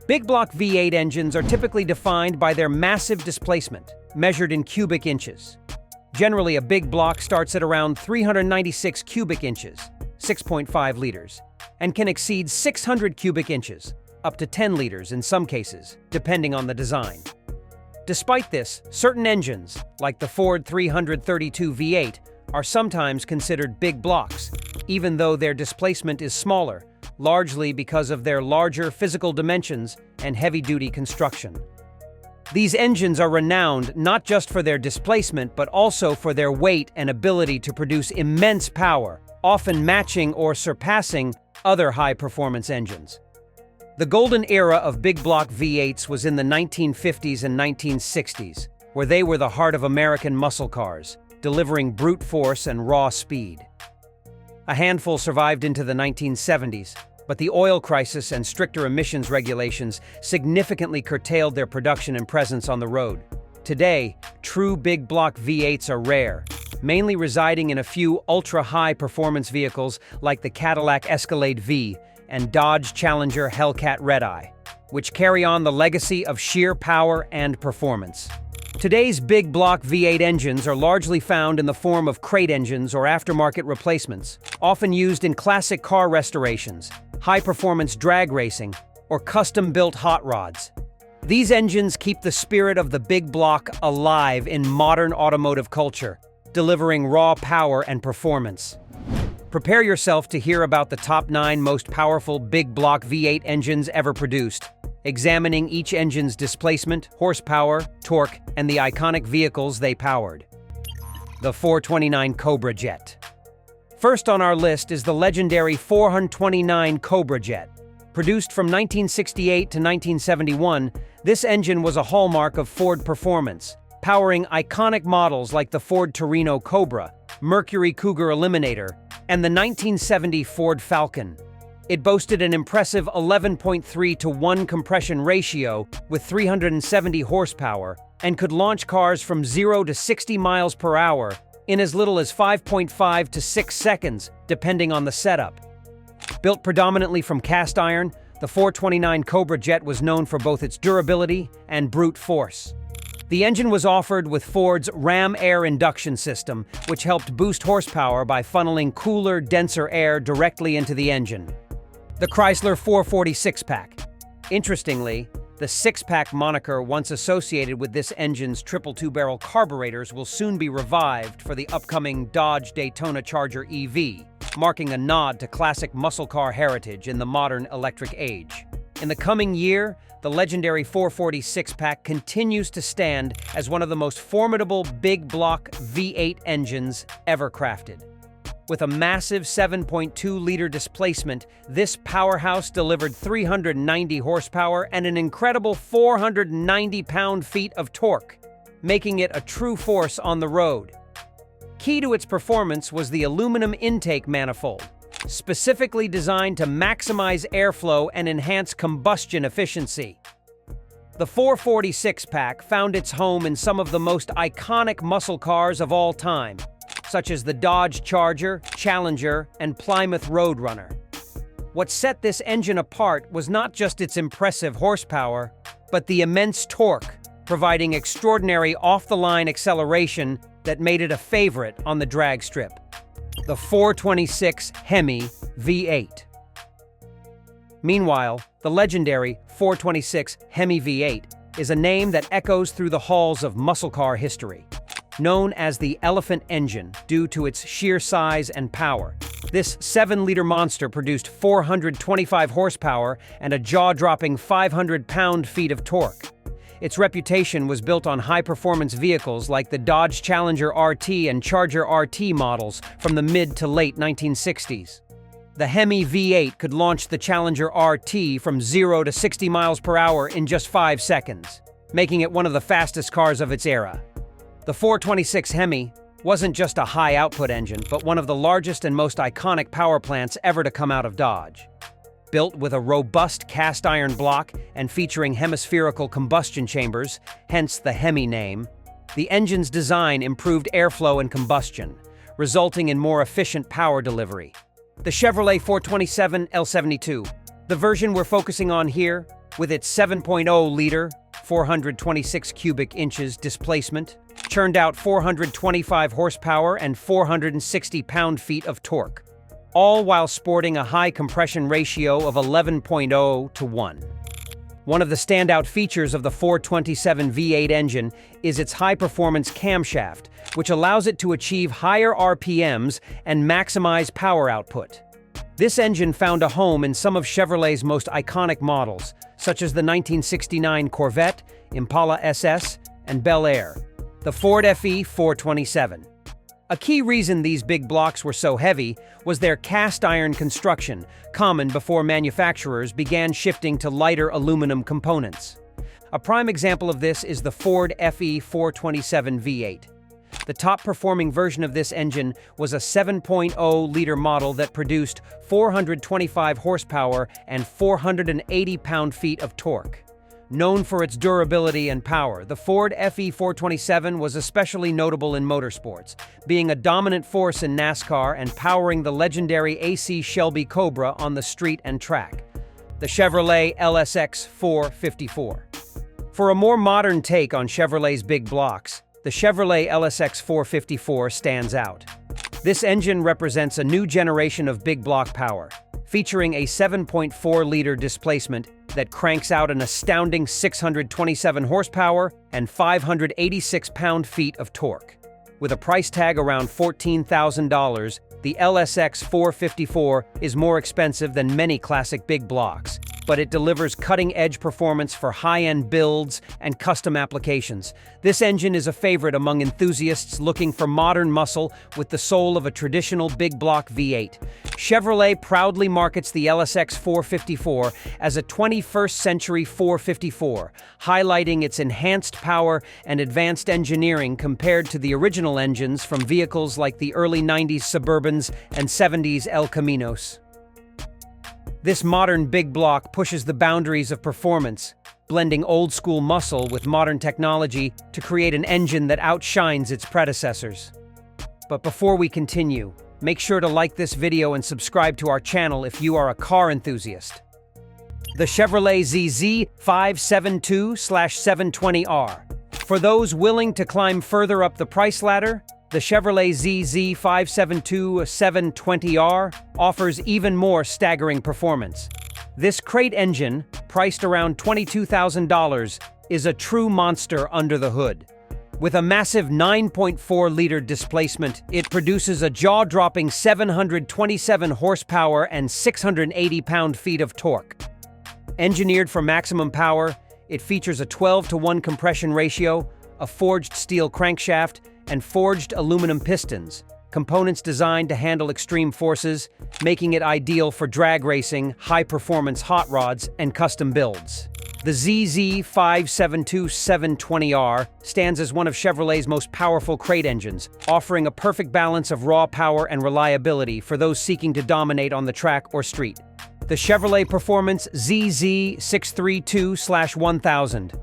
Big block V8 engines are typically defined by their massive displacement, measured in cubic inches. Generally, a big block starts at around 396 cubic inches, 6.5 liters, and can exceed 600 cubic inches, up to 10 liters in some cases, depending on the design. Despite this, certain engines, like the Ford 332 V8, are sometimes considered big blocks, even though their displacement is smaller, largely because of their larger physical dimensions and heavy-duty construction. These engines are renowned not just for their displacement, but also for their weight and ability to produce immense power, often matching or surpassing other high-performance engines. The golden era of big block V8s was in the 1950s and 1960s, where they were the heart of American muscle cars, delivering brute force and raw speed. A handful survived into the 1970s, but the oil crisis and stricter emissions regulations significantly curtailed their production and presence on the road. Today, true big block V8s are rare, mainly residing in a few ultra-high performance vehicles like the Cadillac Escalade V and Dodge Challenger Hellcat Redeye, which carry on the legacy of sheer power and performance. Today's big block V8 engines are largely found in the form of crate engines or aftermarket replacements, often used in classic car restorations, high-performance drag racing, or custom-built hot rods. These engines keep the spirit of the big block alive in modern automotive culture, delivering raw power and performance. Prepare yourself to hear about the top 9 most powerful big block V8 engines ever produced, examining each engine's displacement, horsepower, torque, and the iconic vehicles they powered. The 429 Cobra Jet. First on our list is the legendary 429 Cobra Jet. Produced from 1968 to 1971, this engine was a hallmark of Ford performance, powering iconic models like the Ford Torino Cobra, Mercury Cougar Eliminator, and the 1970 Ford Falcon. It boasted an impressive 11.3 to 1 compression ratio with 370 horsepower and could launch cars from 0 to 60 miles per hour in as little as 5.5 to 6 seconds, depending on the setup. Built predominantly from cast iron, the 429 Cobra Jet was known for both its durability and brute force. The engine was offered with Ford's Ram Air induction system, which helped boost horsepower by funneling cooler, denser air directly into the engine. The Chrysler 440 six-pack. Interestingly, the six-pack moniker once associated with this engine's triple two-barrel carburetors will soon be revived for the upcoming Dodge Daytona Charger EV, marking a nod to classic muscle car heritage in the modern electric age. In the coming year, the legendary 440 six-pack continues to stand as one of the most formidable big block V8 engines ever crafted. With a massive 7.2-liter displacement, this powerhouse delivered 390 horsepower and an incredible 490 pound-feet of torque, making it a true force on the road. Key to its performance was the aluminum intake manifold, specifically designed to maximize airflow and enhance combustion efficiency. The 440 six-pack found its home in some of the most iconic muscle cars of all time, such as the Dodge Charger, Challenger, and Plymouth Roadrunner. What set this engine apart was not just its impressive horsepower, but the immense torque, providing extraordinary off-the-line acceleration that made it a favorite on the drag strip. The 426 Hemi V8. Meanwhile, the legendary 426 Hemi V8 is a name that echoes through the halls of muscle car history. Known as the Elephant Engine due to its sheer size and power, this 7-liter monster produced 425 horsepower and a jaw-dropping 500 pound-feet of torque. Its reputation was built on high-performance vehicles like the Dodge Challenger RT and Charger RT models from the mid to late 1960s. The Hemi V8 could launch the Challenger RT from 0 to 60 miles per hour in just 5 seconds, making it one of the fastest cars of its era. The 426 Hemi wasn't just a high-output engine, but one of the largest and most iconic power plants ever to come out of Dodge. Built with a robust cast-iron block and featuring hemispherical combustion chambers, hence the Hemi name, the engine's design improved airflow and combustion, resulting in more efficient power delivery. The Chevrolet 427 L72. The version we're focusing on here, with its 7.0-liter, 426 cubic inches displacement, churned out 425 horsepower and 460 pound-feet of torque, all while sporting a high compression ratio of 11.0 to 1. One of the standout features of the 427 V8 engine is its high-performance camshaft, which allows it to achieve higher RPMs and maximize power output. This engine found a home in some of Chevrolet's most iconic models, such as the 1969 Corvette, Impala SS, and Bel Air, the Ford FE 427. A key reason these big blocks were so heavy was their cast iron construction, common before manufacturers began shifting to lighter aluminum components. A prime example of this is the Ford FE 427 V8. The top-performing version of this engine was a 7.0-liter model that produced 425 horsepower and 480 pound-feet of torque. Known for its durability and power, the Ford FE 427 was especially notable in motorsports, being a dominant force in NASCAR and powering the legendary AC Shelby Cobra on the street and track, the Chevrolet LSX 454. For a more modern take on Chevrolet's big blocks, the Chevrolet LSX 454 stands out. This engine represents a new generation of big block power, featuring a 7.4-liter displacement that cranks out an astounding 627 horsepower and 586 pound-feet of torque. With a price tag around $14,000, the LSX 454 is more expensive than many classic big blocks, but it delivers cutting-edge performance for high-end builds and custom applications. This engine is a favorite among enthusiasts looking for modern muscle with the soul of a traditional big block V8. Chevrolet proudly markets the LSX 454 as a 21st-century 454, highlighting its enhanced power and advanced engineering compared to the original engines from vehicles like the early 90s Suburbans and 70s El Caminos. This modern big block pushes the boundaries of performance, blending old-school muscle with modern technology to create an engine that outshines its predecessors. But before we continue, make sure to like this video and subscribe to our channel if you are a car enthusiast. The Chevrolet ZZ 572/720R. For those willing to climb further up the price ladder, the Chevrolet ZZ 572/720R offers even more staggering performance. This crate engine, priced around $22,000, is a true monster under the hood. With a massive 9.4-liter displacement, it produces a jaw-dropping 727 horsepower and 680 pound-feet of torque. Engineered for maximum power, it features a 12-to-1 compression ratio, a forged steel crankshaft, and forged aluminum pistons, components designed to handle extreme forces, making it ideal for drag racing, high-performance hot rods, and custom builds. The ZZ 572/720R stands as one of Chevrolet's most powerful crate engines, offering a perfect balance of raw power and reliability for those seeking to dominate on the track or street. The Chevrolet Performance ZZ 632/1000.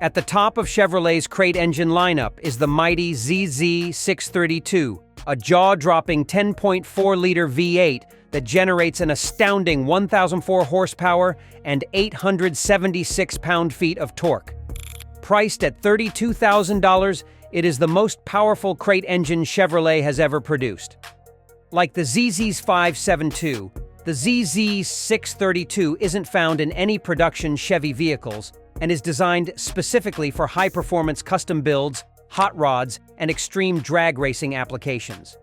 At the top of Chevrolet's crate engine lineup is the mighty ZZ 632, a jaw-dropping 10.4-liter V8 that generates an astounding 1,004 horsepower and 876 pound-feet of torque. Priced at $32,000, it is the most powerful crate engine Chevrolet has ever produced. Like the ZZ's 572, the ZZ 632 isn't found in any production Chevy vehicles and is designed specifically for high-performance custom builds, hot rods, and extreme drag racing applications.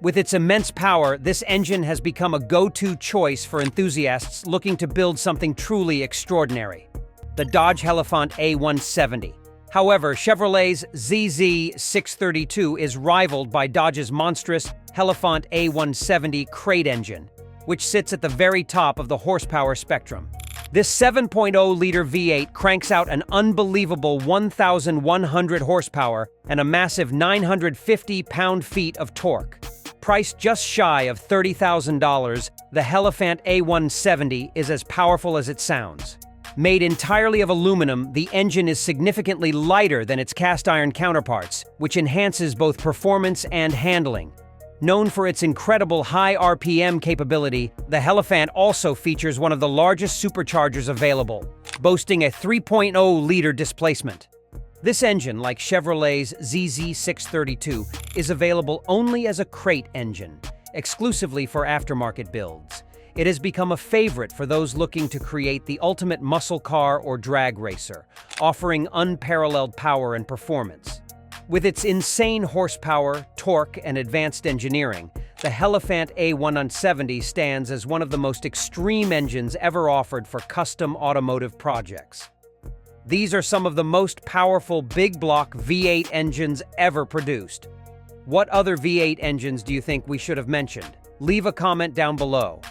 With its immense power, this engine has become a go-to choice for enthusiasts looking to build something truly extraordinary. The Dodge Hellefant A170. However, Chevrolet's ZZ 632 is rivaled by Dodge's monstrous Hellefant A170 crate engine, which sits at the very top of the horsepower spectrum. This 7.0-liter V8 cranks out an unbelievable 1,100 horsepower and a massive 950 pound-feet of torque. Priced just shy of $30,000, the Hellefant A170 is as powerful as it sounds. Made entirely of aluminum, the engine is significantly lighter than its cast iron counterparts, which enhances both performance and handling. Known for its incredible high RPM capability, the Hierophant also features one of the largest superchargers available, boasting a 3.0-liter displacement. This engine, like Chevrolet's ZZ632, is available only as a crate engine, exclusively for aftermarket builds. It has become a favorite for those looking to create the ultimate muscle car or drag racer, offering unparalleled power and performance. With its insane horsepower, torque, and advanced engineering, the Hierophant A170 stands as one of the most extreme engines ever offered for custom automotive projects. These are some of the most powerful big-block V8 engines ever produced. What other V8 engines do you think we should have mentioned? Leave a comment down below.